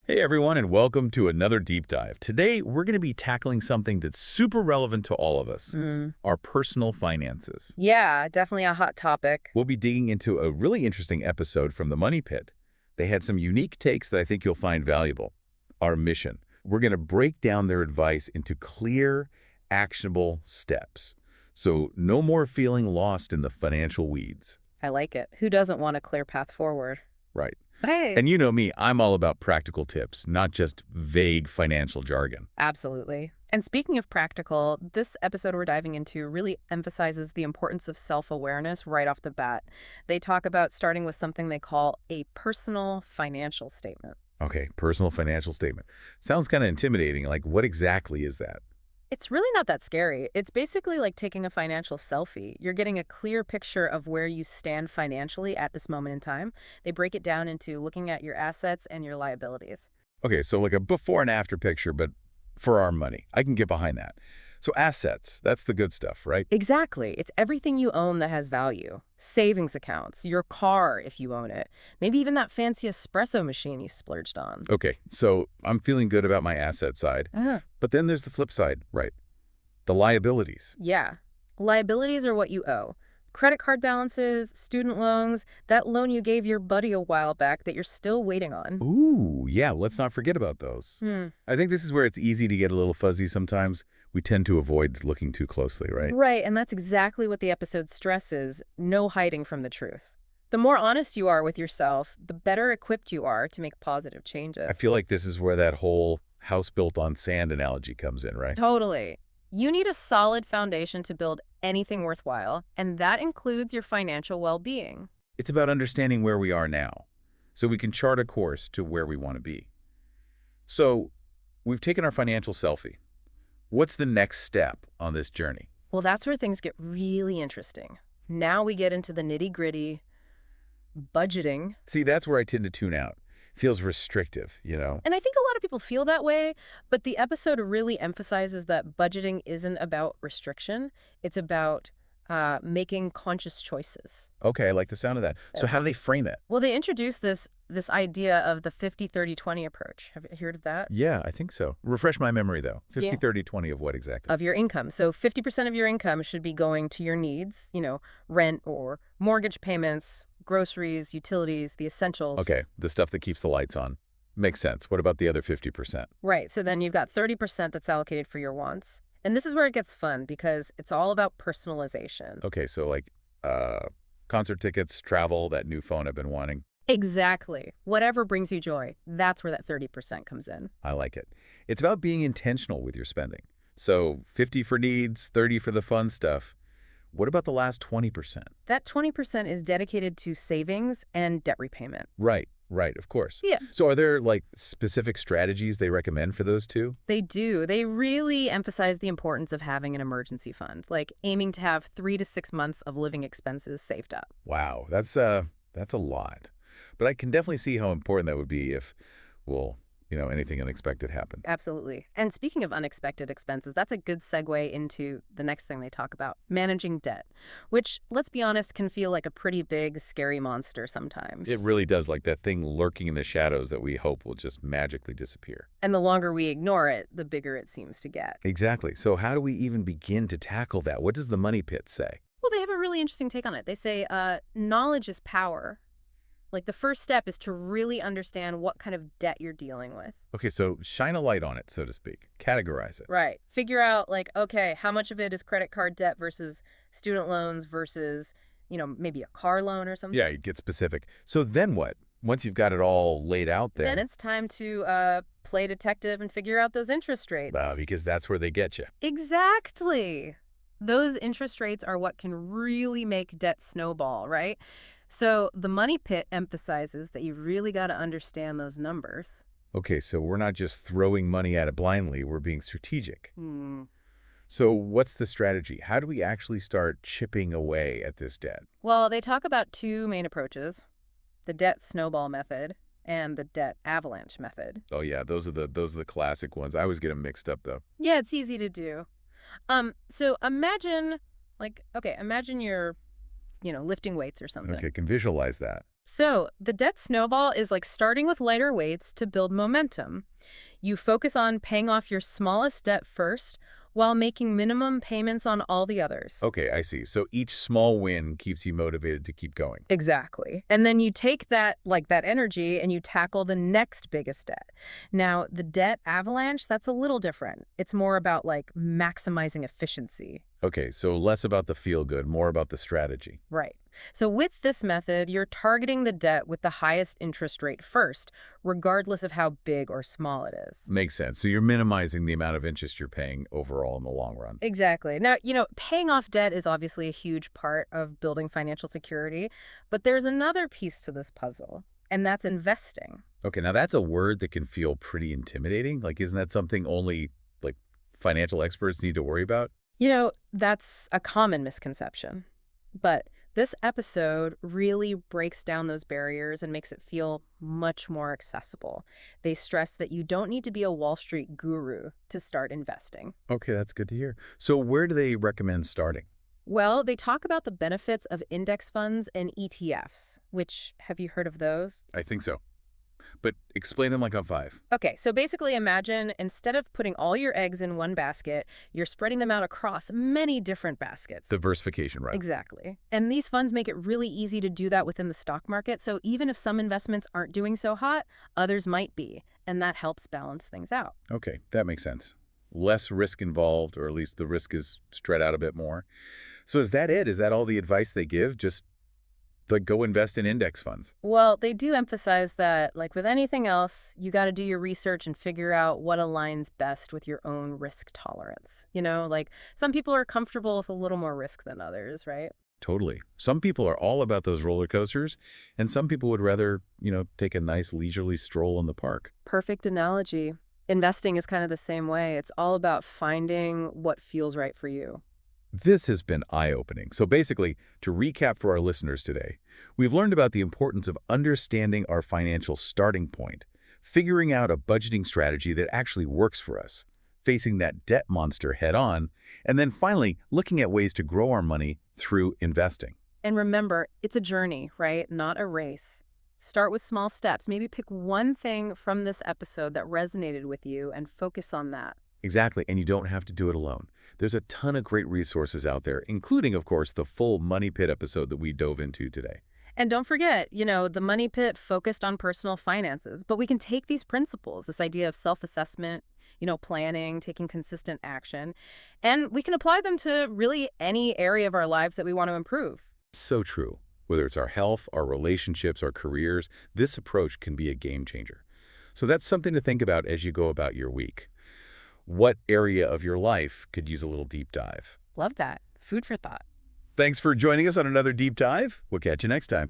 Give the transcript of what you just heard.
Hey everyone, and welcome to another deep dive. Today, we're going to be tackling something that's super relevant to all of us, Mm. our personal finances. Yeah, definitely a hot topic. We'll be digging into a really interesting episode from the Money Pit. They had some unique takes that I think you'll find valuable. Our mission. We're going to break down their advice into clear, actionable steps. So no more feeling lost in the financial weeds. I like it. Who doesn't want a clear path forward? Right. Hey. And you know me, I'm all about practical tips, not just vague financial jargon. Absolutely. And speaking of practical, this episode we're diving into really emphasizes the importance of self-awareness right off the bat. They talk about starting with something they call a personal financial statement. Okay, personal financial statement. Sounds kind of intimidating. Like, what exactly is that? It's really not that scary. It's basically like taking a financial selfie. You're getting a clear picture of where you stand financially at this moment in time. They break it down into looking at your assets and your liabilities. Okay, so like a before and after picture, but for our money. I can get behind that. So assets, that's the good stuff, right? Exactly. It's everything you own that has value. Savings accounts, your car if you own it, maybe even that fancy espresso machine you splurged on. Okay, so I'm feeling good about my asset side. Uh, But then there's the flip side, right? The liabilities. yeah. Liabilities are what you owe. Credit card balances, student loans, that loan you gave your buddy a while back that you're still waiting on. Ooh, yeah, let's not forget about those. Hmm. I think this is where it's easy to get a little fuzzy sometimes. We tend to avoid looking too closely, right? Right, and that's exactly what the episode stresses, no hiding from the truth. The more honest you are with yourself, the better equipped you are to make positive I changes. feel like this is where that whole house built on sand analogy comes in, right? Totally. You need a solid foundation to build anything worthwhile, and that includes your financial well-being. It's about understanding where we are now, so we can chart a course to where we want to be. So, we've taken our financial selfie. What's the next step on this journey? Well, that's where things get really interesting. Now we get into the nitty-gritty budgeting. See, that's where I tend to tune out. Feels restrictive, you know? And I think a lot of people feel that way, but the episode really emphasizes that budgeting isn't about restriction. It's about making conscious choices. Okay, I like the sound of that. So how do they frame it? Well, they introduced this idea of the 50-30-20 approach. Have you heard of that? Yeah, I think so. Refresh my memory, though. 50, Yeah. 30, 20 of what exactly? Of your income. So 50% of your income should be going to your needs, rent or mortgage payments, groceries, utilities, the essentials. Okay, the stuff that keeps the lights on. Makes sense. What about the other 50%? Right. So then you've got 30% that's allocated for your wants. And this is where it gets fun because it's all about personalization. Okay, so like concert tickets, travel, that new phone I've been wanting. Exactly. Whatever brings you joy, that's where that 30% comes in. I like it. It's about being intentional with your spending. So 50 for needs, 30 for the fun stuff. What about the last 20%? That 20% is dedicated to savings and debt repayment. Right, of course. Yeah. So are there like specific strategies they recommend for those two? They do. They really emphasize the importance of having an emergency fund, like aiming to have 3 to 6 months of living expenses saved up. Wow, that's a lot. But I can definitely see how important that would be if, well, anything unexpected happened. Absolutely. And speaking of unexpected expenses, that's a good segue into the next thing they talk about, managing debt, which, let's be honest, can feel like a pretty big, scary monster sometimes. It really does, like that thing lurking in the shadows that we hope will just magically disappear. And the longer we ignore it, the bigger it seems to get. Exactly. So how do we even begin to tackle that? What does the Money Pit say? Well, they have a really interesting take on it. They say knowledge is power. Like the first step is to really understand what kind of debt you're dealing with. Okay, so shine a light on it, so to speak. Categorize it. Right. Figure out like, okay, how much of it is credit card debt versus student loans versus, maybe a car loan or something. Yeah, you get specific. So then what? Once you've got it all laid out there, Then it's time to play detective and figure out those interest rates. because that's where they get you. Exactly. Those interest rates are what can really make debt snowball, right? So the Money Pit emphasizes that you really got to understand those numbers. Okay, so we're not just throwing money at it blindly, we're being strategic. Hmm. So what's the strategy? How do we actually start chipping away at this debt? Well, they talk about two main approaches, the debt snowball method and the debt avalanche method. Oh yeah, those are the classic ones. I always get them mixed up though. Yeah, it's easy to do. So imagine, imagine you're lifting weights or something. Okay, can visualize that. So, the debt snowball is like starting with lighter weights to build momentum. You focus on paying off your smallest debt first while making minimum payments on all the others. Okay, I see. So each small win keeps you motivated to keep going. Exactly. And then you take that energy and you tackle the next biggest debt. Now, the debt avalanche, that's a little different. It's more about like maximizing efficiency. Okay, so less about the feel good, more about the strategy. Right. So with this method, you're targeting the debt with the highest interest rate first, regardless of how big or small it is. Makes sense. So you're minimizing the amount of interest you're paying overall in the long run. Exactly. Now, paying off debt is obviously a huge part of building financial security, but there's another piece to this puzzle, and that's investing. Okay, now that's a word that can feel pretty intimidating. Like, isn't that something only like financial experts need to worry about? That's a common misconception. But this episode really breaks down those barriers and makes it feel much more accessible. They stress that you don't need to be a Wall Street guru to start investing. Okay, that's good to hear. So where do they recommend starting? Well, they talk about the benefits of index funds and ETFs, which, have you heard of those? I think so. But explain them like on five. Okay, so basically imagine instead of putting all your eggs in one basket, you're spreading them out across many different baskets. Diversification, right? Exactly. And these funds make it really easy to do that within the stock market. So even if some investments aren't doing so hot, others might be. And that helps balance things out. Okay, that makes sense. Less risk involved, or at least the risk is spread out a bit more. So is that it? Is that all the advice they give? Just like go invest in index funds? Well, they do emphasize that, like with anything else, you got to do your research and figure out what aligns best with your own risk tolerance. Like some people are comfortable with a little more risk than others, right? Totally. Some people are all about those roller coasters, and some people would rather, take a nice leisurely stroll in the park. Perfect analogy. Investing is kind of the same way. It's all about finding what feels right for you. This has been eye-opening. So basically, to recap for our listeners today, we've learned about the importance of understanding our financial starting point, figuring out a budgeting strategy that actually works for us, facing that debt monster head-on, and then finally looking at ways to grow our money through investing. And remember, it's a journey, right? Not a race. Start with small steps. Maybe pick one thing from this episode that resonated with you and focus on that. Exactly, and you don't have to do it alone. There's a ton of great resources out there, including, of course, the full Money Pit episode that we dove into today. And don't forget, the Money Pit focused on personal finances, but we can take these principles, this idea of self-assessment, planning, taking consistent action, and we can apply them to really any area of our lives that we want to improve. So true. Whether it's our health, our relationships, our careers, this approach can be a game changer. So that's something to think about as you go about your week. What area of your life could use a little deep dive? Love that. Food for thought. Thanks for joining us on another deep dive. We'll catch you next time.